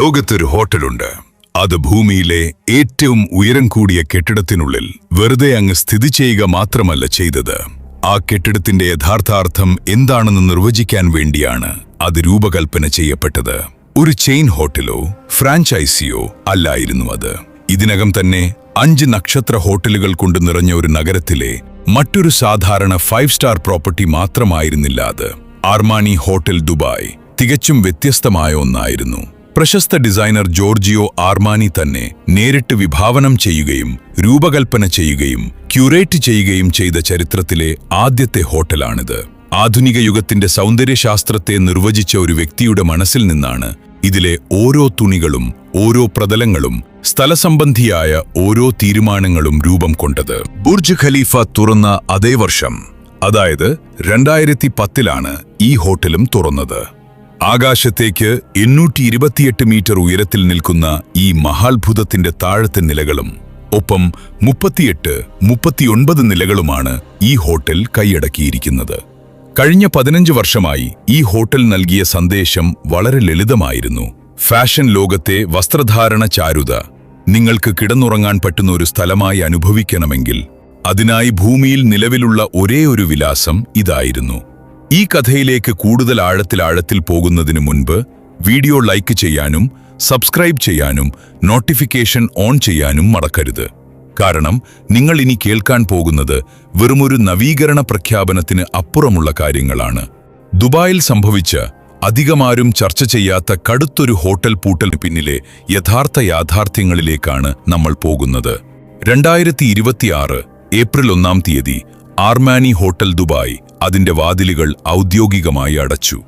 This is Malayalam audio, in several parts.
ലോകത്തൊരു ഹോട്ടലുണ്ട്. അത് ഭൂമിയിലെ ഏറ്റവും ഉയരം കൂടിയ കെട്ടിടത്തിനുള്ളിൽ വെറുതെ അങ്ങ് സ്ഥിതി ചെയ്യുക മാത്രമല്ല ചെയ്തത്. ആ കെട്ടിടത്തിന്റെ യഥാർത്ഥാർത്ഥം എന്താണെന്ന് നിർവചിക്കാൻ വേണ്ടിയാണ് അത് രൂപകൽപ്പന ചെയ്യപ്പെട്ടത്. ഒരു ചെയിൻ ഹോട്ടലോ ഫ്രാഞ്ചൈസിയോ അല്ലായിരുന്നു അത്. ഇതിനകം തന്നെ 5 നക്ഷത്ര ഹോട്ടലുകൾ കൊണ്ട് നിറഞ്ഞ ഒരു നഗരത്തിലെ മറ്റൊരു സാധാരണ 5 സ്റ്റാർ പ്രോപ്പർട്ടി മാത്രമായിരുന്നില്ല അത്. ആർമാനി ഹോട്ടൽ ദുബായ് തികച്ചും വ്യത്യസ്തമായ ഒന്നായിരുന്നു. പ്രശസ്ത ഡിസൈനർ ജോർജിയോ ആർമാനി തന്നെ നേരിട്ട് വിഭാവനം ചെയ്യുകയും രൂപകൽപ്പന ചെയ്യുകയും ക്യൂറേറ്റ് ചെയ്യുകയും ചെയ്ത ചരിത്രത്തിലെ ആദ്യത്തെ ഹോട്ടലാണിത്. ആധുനിക യുഗത്തിന്റെ സൗന്ദര്യശാസ്ത്രത്തെ നിർവചിച്ച ഒരു വ്യക്തിയുടെ മനസ്സിൽ നിന്നാണ് ഇതിലെ ഓരോ തുണികളും ഓരോ പ്രതലങ്ങളും സ്ഥലസംബന്ധിയായ ഓരോ തീരുമാനങ്ങളും രൂപം കൊണ്ടത്. ബുർജ് ഖലീഫ തുറന്ന അതേ വർഷം, അതായത് 2010 ഈ ഹോട്ടലും തുറന്നത്. ആകാശത്തേക്ക് 828 മീറ്റർ ഉയരത്തിൽ നിൽക്കുന്ന ഈ മഹാത്ഭുതത്തിന്റെ താഴത്തെ നിലകളും ഒപ്പം 38-39 നിലകളുമാണ് ഈ ഹോട്ടൽ കൈയടക്കിയിരിക്കുന്നത്. കഴിഞ്ഞ 15 വർഷമായി ഈ ഹോട്ടൽ നൽകിയ സന്ദേശം വളരെ ലളിതമായിരുന്നു. ഫാഷൻ ലോകത്തെ വസ്ത്രധാരണ ചാരുത നിങ്ങൾക്ക് കിടന്നുറങ്ങാൻ പറ്റുന്ന ഒരു സ്ഥലമായി അനുഭവിക്കണമെങ്കിൽ അതിനായി ഭൂമിയിൽ നിലവിലുള്ള ഒരേയൊരു വിലാസം ഇതായിരുന്നു. ഈ കഥയിലേക്ക് കൂടുതൽ ആഴത്തിൽ പോകുന്നതിനു മുൻപ് വീഡിയോ ലൈക്ക് ചെയ്യാനും സബ്സ്ക്രൈബ് ചെയ്യാനും നോട്ടിഫിക്കേഷൻ ഓൺ ചെയ്യാനും മറക്കരുത്. കാരണം നിങ്ങൾ ഇനി കേൾക്കാൻ പോകുന്നത് വെറുമൊരു നവീകരണ പ്രഖ്യാപനത്തിന് അപ്പുറമുള്ള കാര്യങ്ങളാണ്. ദുബായിൽ സംഭവിച്ച അധികമാരും ചർച്ച ചെയ്യാത്ത കടുത്തൊരു ഹോട്ടൽ പൂട്ടൽ പിന്നിലെ യഥാർത്ഥ യാഥാർത്ഥ്യങ്ങളിലേക്കാണ് നമ്മൾ പോകുന്നത്. 2026 ഏപ്രിൽ 1 ആർമാനി ഹോട്ടൽ ദുബായ് അതിന്റെ വാതിലുകൾ ഔദ്യോഗികമായി അടച്ചു.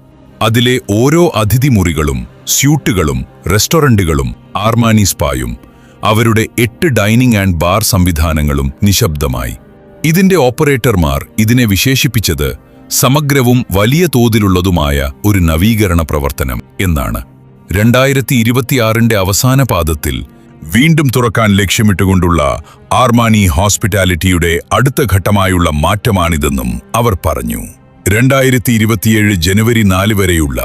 അതിലെ ഓരോ അതിഥി മുറികളും സ്യൂട്ടുകളും റെസ്റ്റോറന്റുകളും ആർമാനി സ്പായും അവരുടെ 8 ഡൈനിങ് ആൻഡ് ബാർ സംവിധാനങ്ങളും നിശബ്ദമായി. ഇതിന്റെ ഓപ്പറേറ്റർമാർ ഇതിനെ വിശേഷിപ്പിച്ചത് സമഗ്രവും വലിയ തോതിലുള്ളതുമായ ഒരു നവീകരണ പ്രവർത്തനം എന്നാണ്. 2026 അവസാന പാദത്തിൽ വീണ്ടും തുറക്കാൻ ലക്ഷ്യമിട്ടുകൊണ്ടുള്ള ആർമാനി ഹോസ്പിറ്റാലിറ്റിയുടെ അടുത്ത ഘട്ടമായുള്ള മാറ്റമാണിതെന്നും അവർ പറഞ്ഞു. 2027 ജനുവരി 4 വരെയുള്ള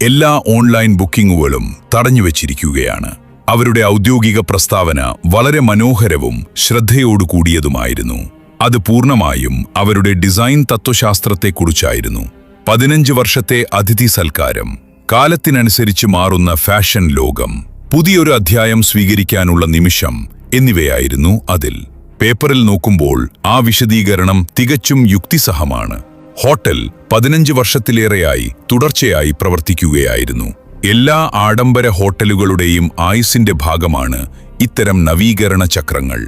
എല്ലാ ഓൺലൈൻ ബുക്കിംഗുകളും തടഞ്ഞുവച്ചിരിക്കുകയാണ്. അവരുടെ ഔദ്യോഗിക പ്രസ്താവന വളരെ മനോഹരവും ശ്രദ്ധയോടുകൂടിയതുമായിരുന്നു. അത് പൂർണ്ണമായും അവരുടെ ഡിസൈൻ തത്വശാസ്ത്രത്തെക്കുറിച്ചായിരുന്നു. 15 വർഷത്തെ അതിഥി സൽക്കാരം, കാലത്തിനനുസരിച്ച് മാറുന്ന ഫാഷൻ ലോകം, പുതിയൊരു അധ്യായം സ്വീകരിക്കാനുള്ള നിമിഷം എന്നിവയായിരുന്നു അതിൽ. പേപ്പറിൽ നോക്കുമ്പോൾ ആ വിശദീകരണം തികച്ചും യുക്തിസഹമാണ്. ഹോട്ടൽ 15 വർഷത്തിലേറെയായി തുടർച്ചയായി പ്രവർത്തിക്കുകയായിരുന്നു. എല്ലാ ആഡംബര ഹോട്ടലുകളുടെയും ആയുസ്സിന്റെ ഭാഗമാണ് ഇത്തരം നവീകരണ ചക്രങ്ങൾ.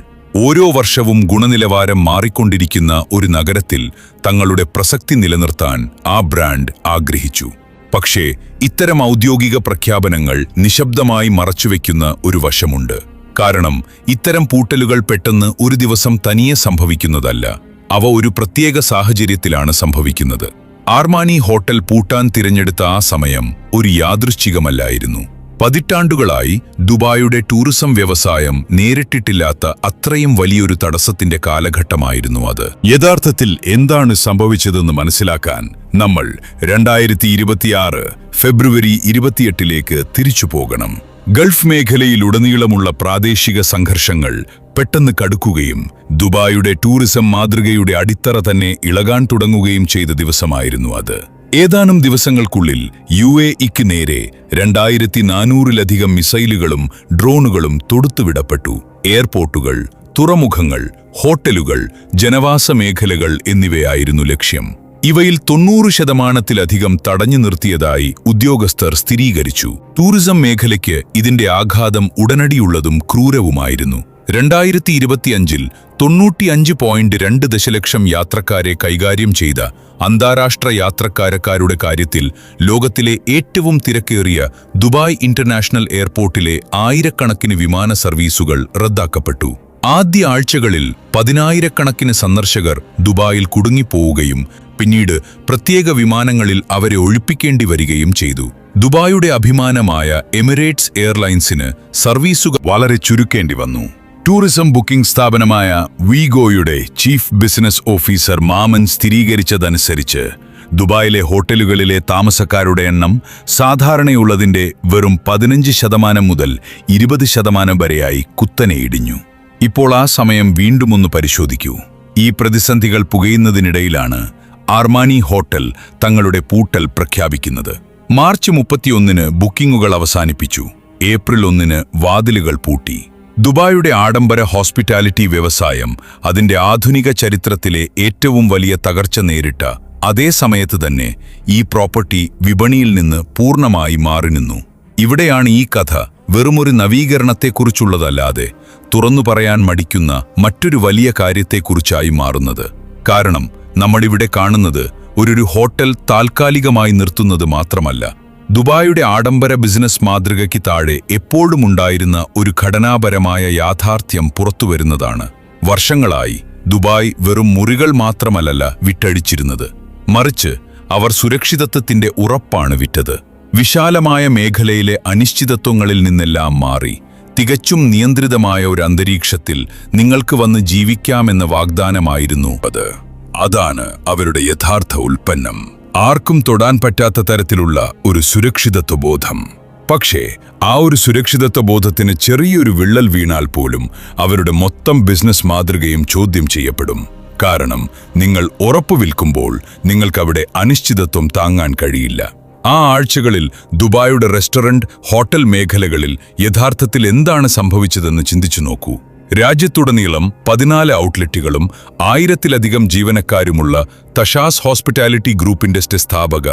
ഓരോ വർഷവും ഗുണനിലവാരം മാറിക്കൊണ്ടിരിക്കുന്ന ഒരു നഗരത്തിൽ തങ്ങളുടെ പ്രസക്തി നിലനിർത്താൻ ആ ബ്രാൻഡ് ആഗ്രഹിച്ചു. പക്ഷേ ഇത്തരം ഔദ്യോഗിക പ്രഖ്യാപനങ്ങൾ നിശബ്ദമായി മറച്ചുവെക്കുന്ന ഒരു വശമുണ്ട്. കാരണം ഇത്തരം പൂട്ടലുകൾ പെട്ടെന്ന് ഒരു ദിവസം തനിയെ സംഭവിക്കുന്നതല്ല. അവ ഒരു പ്രത്യേക സാഹചര്യത്തിലാണ് സംഭവിക്കുന്നത്. ആർമാനി ഹോട്ടൽ പൂട്ടാൻ തിരഞ്ഞെടുത്ത ആ സമയം ഒരു യാദൃശ്ചികമല്ലായിരുന്നു. പതിറ്റാണ്ടുകളായി ദുബായിയുടെ ടൂറിസം വ്യവസായം നേരിട്ടിട്ടില്ലാത്ത അത്രയും വലിയൊരു തടസ്സത്തിന്റെ കാലഘട്ടമായിരുന്നു അത്. യഥാർത്ഥത്തിൽ എന്താണ് സംഭവിച്ചതെന്ന് മനസ്സിലാക്കാൻ നമ്മൾ 2026 ഫെബ്രുവരി 28 തിരിച്ചു പോകണം. ഗൾഫ് മേഖലയിലുടനീളമുള്ള പ്രാദേശിക സംഘർഷങ്ങൾ പെട്ടെന്ന് കടുക്കുകയും ദുബായിയുടെ ടൂറിസം മാതൃകയുടെ അടിത്തറ തന്നെ ഇളകാൻ തുടങ്ങുകയും ചെയ്ത ദിവസമായിരുന്നു അത്. ഏതാനും ദിവസങ്ങൾക്കുള്ളിൽ UAEക്ക് നേരെ 2400-ലധികം മിസൈലുകളും ഡ്രോണുകളും തൊടുത്തുവിടപ്പെട്ടു. എയർപോർട്ടുകൾ, തുറമുഖങ്ങൾ, ഹോട്ടലുകൾ, ജനവാസ മേഖലകൾ എന്നിവയായിരുന്നു ലക്ഷ്യം. ഇവയിൽ 90% തടഞ്ഞു നിർത്തിയതായി ഉദ്യോഗസ്ഥർ സ്ഥിരീകരിച്ചു. ടൂറിസം മേഖലയ്ക്ക് ഇതിന്റെ ആഘാതം ഉടനടിയുള്ളതും ക്രൂരവുമായിരുന്നു. 2025 95.2 ദശലക്ഷം യാത്രക്കാരെ കൈകാര്യം ചെയ്ത അന്താരാഷ്ട്ര യാത്രക്കാരുടെ കാര്യത്തിൽ ലോകത്തിലെ ഏറ്റവും തിരക്കേറിയ ദുബായ് ഇന്റർനാഷണൽ എയർപോർട്ടിലെ ആയിരക്കണക്കിന് വിമാന സർവീസുകൾ റദ്ദാക്കപ്പെട്ടു. ആദ്യ ആഴ്ചകളിൽ 10,000-കണക്കിന് സന്ദർശകർ ദുബായിൽ കുടുങ്ങിപ്പോവുകയും പിന്നീട് പ്രത്യേക വിമാനങ്ങളിൽ അവരെ ഒഴിപ്പിക്കേണ്ടി വരികയും ചെയ്തു. ദുബായിയുടെ അഭിമാനമായ എമിറേറ്റ്സ് എയർലൈൻസിന് സർവീസുകൾ വളരെ ചുരുക്കേണ്ടി വന്നു. ടൂറിസം ബുക്കിംഗ് സ്ഥാപനമായ വീഗോയുടെ ചീഫ് ബിസിനസ് ഓഫീസർ മാമൻ സ്ഥിരീകരിച്ചതനുസരിച്ച് ദുബായിലെ ഹോട്ടലുകളിലെ താമസക്കാരുടെ എണ്ണം സാധാരണയുള്ളതിന്റെ വെറും 15% മുതൽ 20% വരെയായി കുത്തനെ ഇടിഞ്ഞു. ഇപ്പോൾ ആ സമയം വീണ്ടും ഒന്ന് പരിശോധിക്കൂ. ഈ പ്രതിസന്ധികൾ പുകയുന്നതിനിടയിലാണ് ആർമാനി ഹോട്ടൽ തങ്ങളുടെ പൂട്ടൽ പ്രഖ്യാപിക്കുന്നത്. മാർച്ച് 31-ന് ബുക്കിംഗുകൾ അവസാനിപ്പിച്ചു. ഏപ്രിൽ 1-ന് വാതിലുകൾ പൂട്ടി. ദുബായിയുടെ ആഡംബര ഹോസ്പിറ്റാലിറ്റി വ്യവസായം അതിന്റെ ആധുനിക ചരിത്രത്തിലെ ഏറ്റവും വലിയ തകർച്ച നേരിട്ട അതേ സമയത്ത് തന്നെ ഈ പ്രോപ്പർട്ടി വിപണിയിൽ നിന്ന് പൂർണ്ണമായി മാറി നിന്നു. ഇവിടെയാണ് ഈ കഥ വെറുമൊരു നവീകരണത്തെക്കുറിച്ചുള്ളതല്ലാതെ തുറന്നു പറയാൻ മടിക്കുന്ന മറ്റൊരു വലിയ കാര്യത്തെക്കുറിച്ചായി മാറുന്നത്. കാരണം നമ്മളിവിടെ കാണുന്നത് ഒരു ഹോട്ടൽ താൽക്കാലികമായി നിർത്തുന്നത് മാത്രമല്ല, ദുബായിയുടെ ആഡംബര ബിസിനസ് മാതൃകയ്ക്ക് താഴെ എപ്പോഴും ഉണ്ടായിരുന്ന ഒരു ഘടനാപരമായ യാഥാർത്ഥ്യം പുറത്തുവരുന്നതാണ്. വർഷങ്ങളായി ദുബായ് വെറും മുറികൾ മാത്രമല്ല വിറ്റഴിച്ചിരുന്നത്, മറിച്ച് അവർ സുരക്ഷിതത്വത്തിന്റെ ഉറപ്പാണ് വിറ്റത്. വിശാലമായ മേഖലയിലെ അനിശ്ചിതത്വങ്ങളിൽ നിന്നെല്ലാം മാറി തികച്ചും നിയന്ത്രിതമായ ഒരു അന്തരീക്ഷത്തിൽ നിങ്ങൾക്ക് വന്ന് ജീവിക്കാമെന്ന വാഗ്ദാനമായിരുന്നു അത്. അതാണ് അവരുടെ യഥാർത്ഥ ഉൽപ്പന്നം. ആർക്കും തൊടാൻ പറ്റാത്ത തരത്തിലുള്ള ഒരു സുരക്ഷിതത്വബോധം. പക്ഷേ ആ ഒരു സുരക്ഷിതത്വബോധത്തിന് ചെറിയൊരു വിള്ളൽ വീണാൽ പോലും അവരുടെ മൊത്തം ബിസിനസ് മാതൃകയും ചോദ്യം ചെയ്യപ്പെടും. കാരണം നിങ്ങൾ ഉറപ്പു വിൽക്കുമ്പോൾ നിങ്ങൾക്കവിടെ അനിശ്ചിതത്വം താങ്ങാൻ കഴിയില്ല. ആ ആഴ്ചകളിൽ ദുബായിയുടെ റെസ്റ്റോറന്റ്, ഹോട്ടൽ മേഖലകളിൽ യഥാർത്ഥത്തിൽ എന്താണ് സംഭവിച്ചതെന്ന് ചിന്തിച്ചു നോക്കൂ. രാജ്യത്തുടനീളം 14 ഔട്ട്ലെറ്റുകളും 1000-ലധികം ജീവനക്കാരുമുള്ള തഷാസ് ഹോസ്പിറ്റാലിറ്റി ഗ്രൂപ്പിന്റെ സ്ഥാപക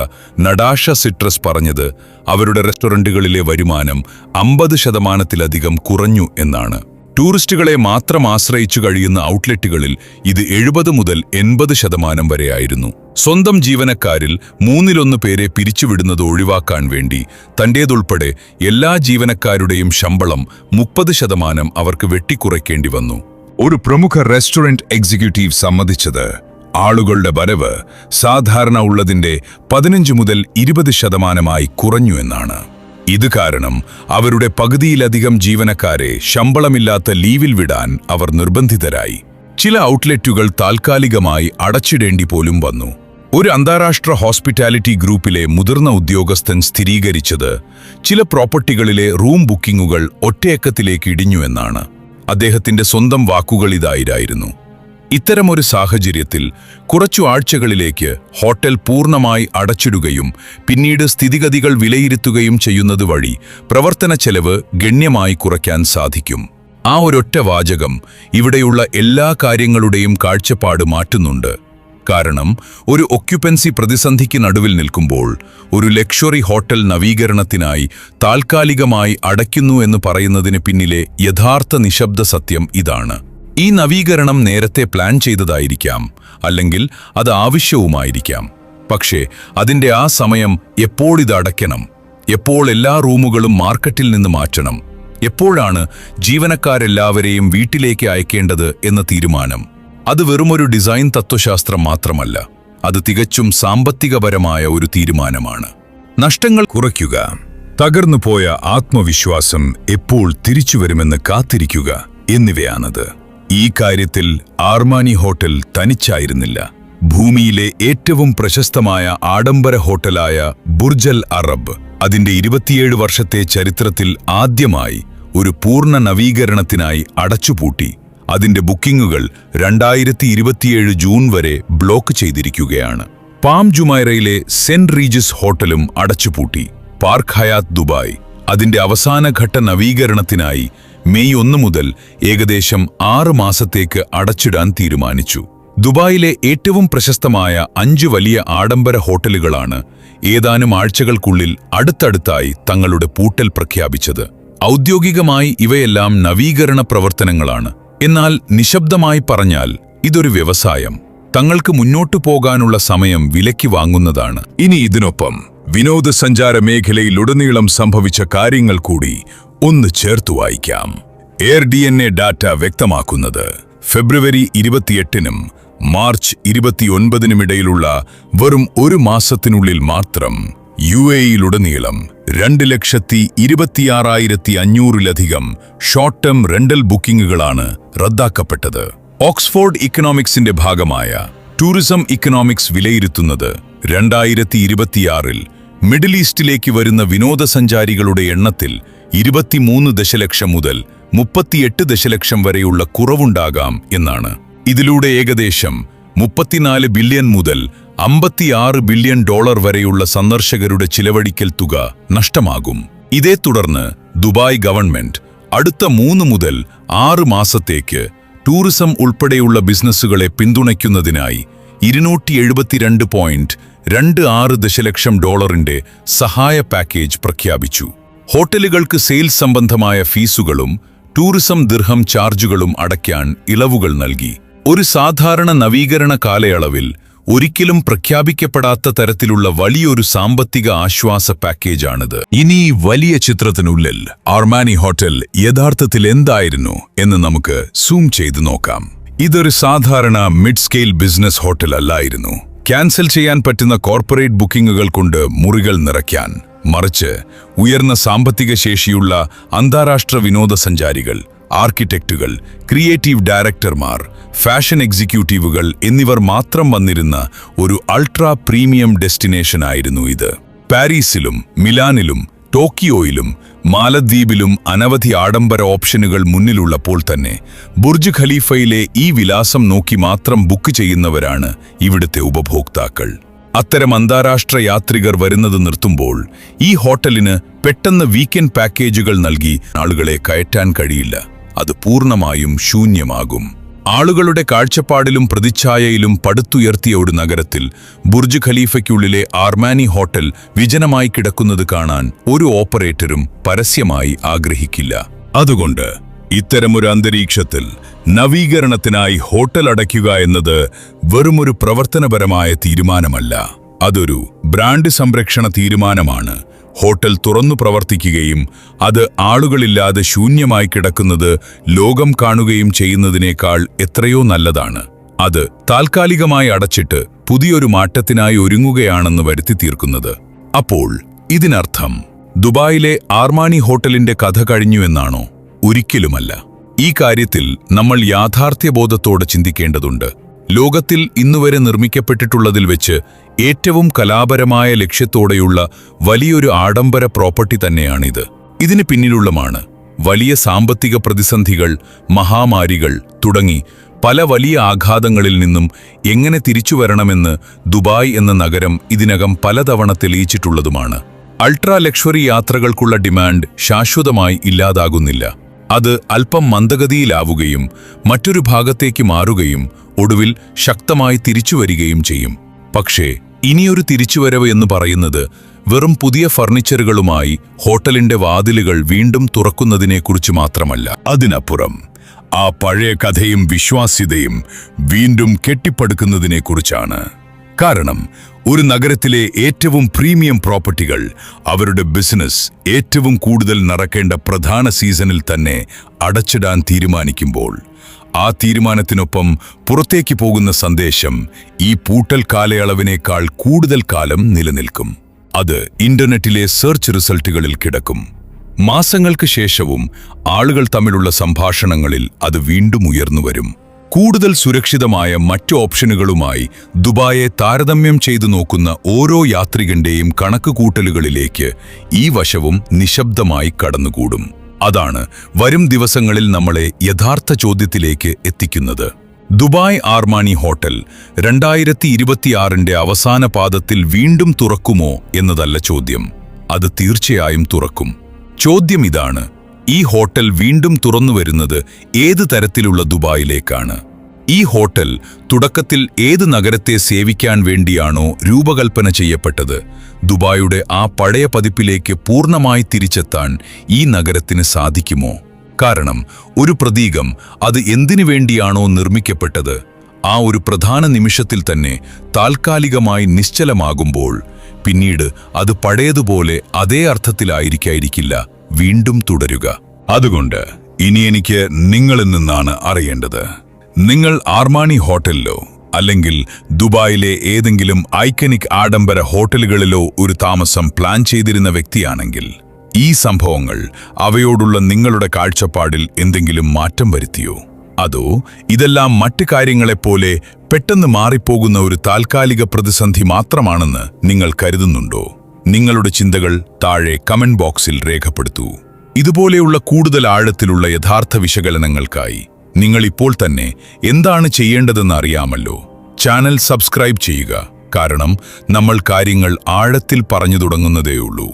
നടാഷ സിട്രസ് പറഞ്ഞത് അവരുടെ റെസ്റ്റോറന്റുകളിലെ വരുമാനം 50%-ലധികം കുറഞ്ഞു എന്നാണ്. ടൂറിസ്റ്റുകളെ മാത്രം ആശ്രയിച്ചു കഴിയുന്ന ഔട്ട്ലെറ്റുകളിൽ ഇത് 70 മുതൽ 80% വരെയായിരുന്നു. സ്വന്തം ജീവനക്കാരിൽ 1/3 പേരെ പിരിച്ചുവിടുന്നത് ഒഴിവാക്കാൻ വേണ്ടി തന്റേതുൾപ്പെടെ എല്ലാ ജീവനക്കാരുടെയും ശമ്പളം 30% അവർക്ക് വെട്ടിക്കുറയ്ക്കേണ്ടി വന്നു. ഒരു പ്രമുഖ റെസ്റ്റോറന്റ് എക്സിക്യൂട്ടീവ് സമ്മതിച്ചത് ആളുകളുടെ വരവ് സാധാരണ ഉള്ളതിന്റെ 15 മുതൽ 20% കുറഞ്ഞു എന്നാണ്. ഇത് കാരണം അവരുടെ പകുതിയിലധികം ജീവനക്കാരെ ശമ്പളമില്ലാത്ത ലീവിൽ വിടാൻ അവർ നിർബന്ധിതരായി. ചില ഔട്ട്ലെറ്റുകൾ താൽക്കാലികമായി അടച്ചിടേണ്ടി പോലും വന്നു. ഒരു അന്താരാഷ്ട്ര ഹോസ്പിറ്റാലിറ്റി ഗ്രൂപ്പിലെ മുതിർന്ന ഉദ്യോഗസ്ഥൻ സ്ഥിരീകരിച്ചത് ചില പ്രോപ്പർട്ടികളിലെ റൂം ബുക്കിംഗുകൾ ഒറ്റയക്കത്തിലേക്ക് ഇടിഞ്ഞു എന്നാണ്. അദ്ദേഹത്തിന്റെ സ്വന്തം വാക്കുകൾ ഇതായിരുന്നു: ഇത്തരമൊരു സാഹചര്യത്തിൽ കുറച്ചു ആഴ്ചകളിലേക്ക് ഹോട്ടൽ പൂർണ്ണമായി അടച്ചിടുകയും പിന്നീട് സ്ഥിതിഗതികൾ വിലയിരുത്തുകയും ചെയ്യുന്നത് വഴി പ്രവർത്തന ചെലവ് ഗണ്യമായി കുറയ്ക്കാൻ സാധിക്കും. ആ ഒരൊറ്റ വാചകം ഇവിടെയുള്ള എല്ലാ കാര്യങ്ങളുടെയും കാഴ്ചപ്പാട് മാറ്റുന്നുണ്ട്. കാരണം ഒരു ഒക്യുപ്പൻസി പ്രതിസന്ധിക്ക് നടുവിൽ നിൽക്കുമ്പോൾ ഒരു ലക്ഷറി ഹോട്ടൽ നവീകരണത്തിനായി താൽക്കാലികമായി അടയ്ക്കുന്നു എന്ന് പറയുന്നതിന് പിന്നിലെ യഥാർത്ഥ നിശബ്ദ സത്യം ഇതാണ്. ഈ നവീകരണം നേരത്തെ പ്ലാൻ ചെയ്തതായിരിക്കാം, അല്ലെങ്കിൽ അത് ആവശ്യവുമായിരിക്കാം. പക്ഷേ അതിന്റെ ആ സമയം എപ്പോൾ ഇത് അടയ്ക്കണം, എപ്പോൾ എല്ലാ റൂമുകളും മാർക്കറ്റിൽ നിന്ന് മാറ്റണം, എപ്പോഴാണ് ജീവനക്കാരെല്ലാവരെയും വീട്ടിലേക്ക് അയക്കേണ്ടത് എന്ന തീരുമാനം, അത് വെറുമൊരു ഡിസൈൻ തത്വശാസ്ത്രം മാത്രമല്ല, അത് തികച്ചും സാമ്പത്തികപരമായ ഒരു തീരുമാനമാണ്. നഷ്ടങ്ങൾ കുറയ്ക്കുക, തകർന്നുപോയ ആത്മവിശ്വാസം എപ്പോൾ തിരിച്ചുവരുമെന്ന് കാത്തിരിക്കുക എന്നിവയാണത്. ഈ കാര്യത്തിൽ ആർമാനി ഹോട്ടൽ തനിച്ചായിരുന്നില്ല. ഭൂമിയിലെ ഏറ്റവും പ്രശസ്തമായ ആഡംബര ഹോട്ടലായ ബുർജൽ അറബ് അതിന്റെ 27 വർഷത്തെ ചരിത്രത്തിൽ ആദ്യമായി ഒരു പൂർണ്ണ നവീകരണത്തിനായി അടച്ചുപൂട്ടി. അതിന്റെ ബുക്കിംഗുകൾ 2027 ജൂൺ വരെ ബ്ലോക്ക് ചെയ്തിരിക്കുകയാണ്. പാം ജുമൈറയിലെ സെന്റ് റീജസ് ഹോട്ടലും അടച്ചുപൂട്ടി. പാർക്ക് ഹയാത്ത് ദുബായ് അതിന്റെ അവസാനഘട്ട നവീകരണത്തിനായി മെയ് 1 മുതൽ ഏകദേശം 6 മാസത്തേക്ക് അടച്ചിടാൻ തീരുമാനിച്ചു. ദുബായിലെ ഏറ്റവും പ്രശസ്തമായ 5 വലിയ ആഡംബര ഹോട്ടലുകളാണ് ഏതാനും ആഴ്ചകൾക്കുള്ളിൽ അടുത്തടുത്തായി തങ്ങളുടെ പൂട്ടൽ പ്രഖ്യാപിച്ചത്. ഔദ്യോഗികമായി ഇവയെല്ലാം നവീകരണ പ്രവർത്തനങ്ങളാണ്. എന്നാൽ നിശബ്ദമായി പറഞ്ഞാൽ ഇതൊരു വ്യവസായം. തങ്ങൾക്ക് മുന്നോട്ടു പോകാനുള്ള സമയം വിലയ്ക്ക് വാങ്ങുന്നതാണ്. ഇനി ഇതിനൊപ്പം വിനോദസഞ്ചാര മേഖലയിലുടനീളം സംഭവിച്ച കാര്യങ്ങൾ കൂടി ഒന്ന് ചേർത്തു വായിക്കാം. എയർ DNA ഡാറ്റ വ്യക്തമാക്കുന്നത് ഫെബ്രുവരി 28-നും മാർച്ച് 29-നും ഇടയിലുള്ള വെറും 1 മാസത്തിനുള്ളിൽ മാത്രം UAE-യിലുടനീളം 2,26,500-ലധികം ഷോർട്ട് ടേം റെന്റൽ ബുക്കിംഗുകളാണ് റദ്ദാക്കപ്പെട്ടത്. ഓക്സ്ഫോർഡ് ഇക്കണോമിക്സിന്റെ ഭാഗമായ ടൂറിസം ഇക്കണോമിക്സ് വിലയിരുത്തുന്നത് 2026-ൽ മിഡിൽ ഈസ്റ്റിലേക്ക് വരുന്ന വിനോദസഞ്ചാരികളുടെ എണ്ണത്തിൽ 23 ദശലക്ഷം മുതൽ 38 ദശലക്ഷം വരെയുള്ള കുറവുണ്ടാകാം എന്നാണ്. ഇതിലൂടെ ഏകദേശം 34 ബില്യൺ മുതൽ 56 ബില്യൺ ഡോളർ വരെയുള്ള സന്ദർശകരുടെ ചിലവഴിക്കൽ തുക നഷ്ടമാകും. ഇതേ തുടർന്ന് ദുബായ് ഗവൺമെന്റ് അടുത്ത 3 മുതൽ 6 മാസത്തേക്ക് ടൂറിസം ഉൾപ്പെടെയുള്ള ബിസിനസ്സുകളെ പിന്തുണയ്ക്കുന്നതിനായി 272.26 ദശലക്ഷം ഡോളറിന്റെ സഹായ പാക്കേജ് പ്രഖ്യാപിച്ചു. ഹോട്ടലുകൾക്ക് സെയിൽസ് സംബന്ധമായ ഫീസുകളും ടൂറിസം ദിർഹം ചാർജുകളും അടയ്ക്കാൻ ഇളവുകൾ നൽകി. ഒരു സാധാരണ നവീകരണ കാലയളവിൽ ഒരിക്കലും പ്രഖ്യാപിക്കപ്പെടാത്ത തരത്തിലുള്ള വലിയൊരു സാമ്പത്തിക ആശ്വാസ പാക്കേജാണിത്. ഇനി വലിയ ചിത്രത്തിനുള്ളിൽ ആർമാനി ഹോട്ടൽ യഥാർത്ഥത്തിൽ എന്തായിരുന്നു എന്ന് നമുക്ക് സൂം ചെയ്ത് നോക്കാം. ഇതൊരു സാധാരണ മിഡ് സ്കെയിൽ ബിസിനസ് ഹോട്ടൽ അല്ലായിരുന്നു. ക്യാൻസൽ ചെയ്യാൻ പറ്റുന്ന കോർപ്പറേറ്റ് ബുക്കിംഗുകൾ കൊണ്ട് മുറികൾ നിറയ്ക്കാൻ, മറിച്ച് ഉയർന്ന സാമ്പത്തിക ശേഷിയുള്ള അന്താരാഷ്ട്ര വിനോദസഞ്ചാരികൾ, ആർക്കിടെക്റ്റുകൾ, ക്രിയേറ്റീവ് ഡയറക്ടർമാർ, ഫാഷൻ എക്സിക്യൂട്ടീവുകൾ എന്നിവർ മാത്രം വന്നിരുന്ന ഒരു അൾട്രാ പ്രീമിയം ഡെസ്റ്റിനേഷൻ ആയിരുന്നു ഇത്. പാരീസിലും മിലാനിലും ടോക്കിയോയിലും മാലദ്വീപിലും അനവധി ആഡംബര ഓപ്ഷനുകൾ മുന്നിലുള്ളപ്പോൾ തന്നെ ബുർജ് ഖലീഫയിലെ ഈ വിലാസം നോക്കി മാത്രം ബുക്ക് ചെയ്യുന്നവരാണ് ഇവിടുത്തെ ഉപഭോക്താക്കൾ. അത്തരം അന്താരാഷ്ട്ര യാത്രികർ വരുന്നത് നിർത്തുമ്പോൾ ഈ ഹോട്ടലിന് പെട്ടെന്ന് വീക്കെൻഡ് പാക്കേജുകൾ നൽകി ആളുകളെ കയറ്റാൻ കഴിയില്ല. അത് പൂർണ്ണമായും ശൂന്യമാകും. ആളുകളുടെ കാഴ്ചപ്പാടിലും പ്രതിച്ഛായയിലും പടുത്തുയർത്തിയ ഒരു നഗരത്തിൽ ബുർജ് ഖലീഫയ്ക്കുള്ളിലെ ആർമാനി ഹോട്ടൽ വിജനമായി കിടക്കുന്നത് കാണാൻ ഒരു ഓപ്പറേറ്ററും പരസ്യമായി ആഗ്രഹിക്കില്ല. അതുകൊണ്ട് ഇത്തരമൊരു അന്തരീക്ഷത്തിൽ നവീകരണത്തിനായി ഹോട്ടൽ അടയ്ക്കുക എന്നത് വെറുമൊരു പ്രവർത്തനപരമായ തീരുമാനമല്ല, അതൊരു ബ്രാൻഡ് സംരക്ഷണ തീരുമാനമാണ്. ഹോട്ടൽ തുറന്നു പ്രവർത്തിക്കുകയും അത് ആളുകളില്ലാതെ ശൂന്യമായി കിടക്കുന്നത് ലോകം കാണുകയും ചെയ്യുന്നതിനേക്കാൾ എത്രയോ നല്ലതാണ്. അത് താൽക്കാലികമായി അടച്ചിട്ട് പുതിയൊരു മാറ്റത്തിനായി ഒരുങ്ങുകയാണെന്ന് വരുത്തി തീർക്കുന്നത്. അപ്പോൾ ഇതിനർത്ഥം ദുബായിലെ ആർമാനി ഹോട്ടലിന്റെ കഥ കഴിഞ്ഞു എന്നാണോ? ഒരിക്കലുമല്ല. ഈ കാര്യത്തിൽ നമ്മൾ യാഥാർത്ഥ്യബോധത്തോടെ ചിന്തിക്കേണ്ടതുണ്ട്. ലോകത്തിൽ ഇന്നുവരെ നിർമ്മിക്കപ്പെട്ടിട്ടുള്ളതിൽ വെച്ച് ഏറ്റവും കലാപരമായ ലക്ഷ്യത്തോടെയുള്ള വലിയൊരു ആഡംബര പ്രോപ്പർട്ടി തന്നെയാണിത്. ഇതിന് പിന്നിലുള്ളമാണ് വലിയ സാമ്പത്തിക പ്രതിസന്ധികൾ, മഹാമാരികൾ തുടങ്ങി പല വലിയ ആഘാതങ്ങളിൽ നിന്നും എങ്ങനെ തിരിച്ചുവരണമെന്ന് ദുബായ് എന്ന നഗരം ഇതിനകം പലതവണ തെളിയിച്ചിട്ടുള്ളതുമാണ്. അൾട്രാ ലക്ഷറി യാത്രകൾക്കുള്ള ഡിമാൻഡ് ശാശ്വതമായി ഇല്ലാതാകുന്നില്ല. അത് അല്പം മന്ദഗതിയിലാവുകയും മറ്റൊരു ഭാഗത്തേക്ക് മാറുകയും ഒടുവിൽ ശക്തമായി തിരിച്ചുവരികയും ചെയ്യും. പക്ഷേ ഇനിയൊരു തിരിച്ചുവരവ് എന്ന് പറയുന്നത് വെറും പുതിയ ഫർണിച്ചറുകളുമായി ഹോട്ടലിന്റെ വാതിലുകൾ വീണ്ടും തുറക്കുന്നതിനെക്കുറിച്ച് മാത്രമല്ല. അതിനപ്പുറം ആ പഴയ കഥയും വിശ്വാസ്യതയും വീണ്ടും കെട്ടിപ്പടുക്കുന്നതിനെക്കുറിച്ചാണ്. കാരണം ഒരു നഗരത്തിലെ ഏറ്റവും പ്രീമിയം പ്രോപ്പർട്ടികൾ അവരുടെ ബിസിനസ് ഏറ്റവും കൂടുതൽ നടക്കേണ്ട പ്രധാന സീസണിൽ തന്നെ അടച്ചിടാൻ തീരുമാനിക്കുമ്പോൾ ആ തീരുമാനത്തിനൊപ്പം പുറത്തേക്ക് പോകുന്ന സന്ദേശം ഈ പൂട്ടൽ കാലയളവിനേക്കാൾ കൂടുതൽ കാലം നിലനിൽക്കും. അത് ഇന്റർനെറ്റിലെ സെർച്ച് റിസൾട്ടുകളിൽ കിടക്കും. മാസങ്ങൾക്ക് ശേഷവും ആളുകൾ തമ്മിലുള്ള സംഭാഷണങ്ങളിൽ അത് വീണ്ടും ഉയർന്നുവരും. കൂടുതൽ സുരക്ഷിതമായ മറ്റു ഓപ്ഷനുകളുമായി ദുബായെ താരതമ്യം ചെയ്തു നോക്കുന്ന ഓരോ യാത്രികന്റെയും കണക്കുകൂട്ടലുകളിലേക്ക് ഈ വശവും നിശബ്ദമായി കടന്നുകൂടും. അതാണ് വരും ദിവസങ്ങളിൽ നമ്മളെ യഥാർത്ഥ ചോദ്യത്തിലേക്ക് എത്തിക്കുന്നത്. ദുബായ് ആർമാനി ഹോട്ടൽ 2026ന്റെ അവസാന പാദത്തിൽ വീണ്ടും തുറക്കുമോ എന്നതല്ല ചോദ്യം. അത് തീർച്ചയായും തുറക്കും. ചോദ്യം ഇതാണ്: ഈ ഹോട്ടൽ വീണ്ടും തുറന്നുവരുന്നത് ഏത് തരത്തിലുള്ള ദുബായിലേക്കാണ്? ഈ ഹോട്ടൽ തുടക്കത്തിൽ ഏത് നഗരത്തെ സേവിക്കാൻ വേണ്ടിയാണോ രൂപകൽപ്പന ചെയ്യപ്പെട്ടത്? ദുബായിയുടെ ആ പഴയ പതിപ്പിലേക്ക് പൂർണ്ണമായി തിരിച്ചെത്താൻ ഈ നഗരത്തിന് സാധിക്കുമോ? കാരണം ഒരു പ്രതീകം അത് എന്തിനു വേണ്ടിയാണോ നിർമ്മിക്കപ്പെട്ടത്, ആ ഒരു പ്രധാന നിമിഷത്തിൽ തന്നെ താൽക്കാലികമായി നിശ്ചലമാകുമ്പോൾ പിന്നീട് അത് പഴയതുപോലെ അതേ അർത്ഥത്തിലായിരിക്കില്ല വീണ്ടും തുടരുക. അതുകൊണ്ട് ഇനി എനിക്ക് നിങ്ങളിൽ നിന്നാണ് അറിയേണ്ടത്. നിങ്ങൾ ആർമാനി ഹോട്ടലിലോ അല്ലെങ്കിൽ ദുബായിലെ ഏതെങ്കിലും ഐക്കണിക് ആഡംബര ഹോട്ടലുകളിലോ ഒരു താമസം പ്ലാൻ ചെയ്തിരുന്ന വ്യക്തിയാണെങ്കിൽ ഈ സംഭവങ്ങൾ അവയോടുള്ള നിങ്ങളുടെ കാഴ്ചപ്പാടിൽ എന്തെങ്കിലും മാറ്റം വരുത്തിയോ? അതോ ഇതെല്ലാം മറ്റ് കാര്യങ്ങളെപ്പോലെ പെട്ടെന്ന് മാറിപ്പോകുന്ന ഒരു താൽക്കാലിക പ്രതിസന്ധി മാത്രമാണെന്ന് നിങ്ങൾ കരുതുന്നുണ്ടോ? നിങ്ങളുടെ ചിന്തകൾ താഴെ കമന്റ് ബോക്സിൽ രേഖപ്പെടുത്തൂ. ഇതുപോലെയുള്ള കൂടുതൽ ആഴത്തിലുള്ള യഥാർത്ഥ വിശകലനങ്ങൾക്കായി നിങ്ങൾ ഇപ്പോൾ തന്നെ എന്താണ് ചെയ്യേണ്ടതെന്ന് അറിയാമല്ലോ. ചാനൽ സബ്സ്ക്രൈബ് ചെയ്യുക, കാരണം നമ്മൾ കാര്യങ്ങൾ ആഴത്തിൽ പറഞ്ഞു തുടങ്ങുന്നതേയുള്ളൂ.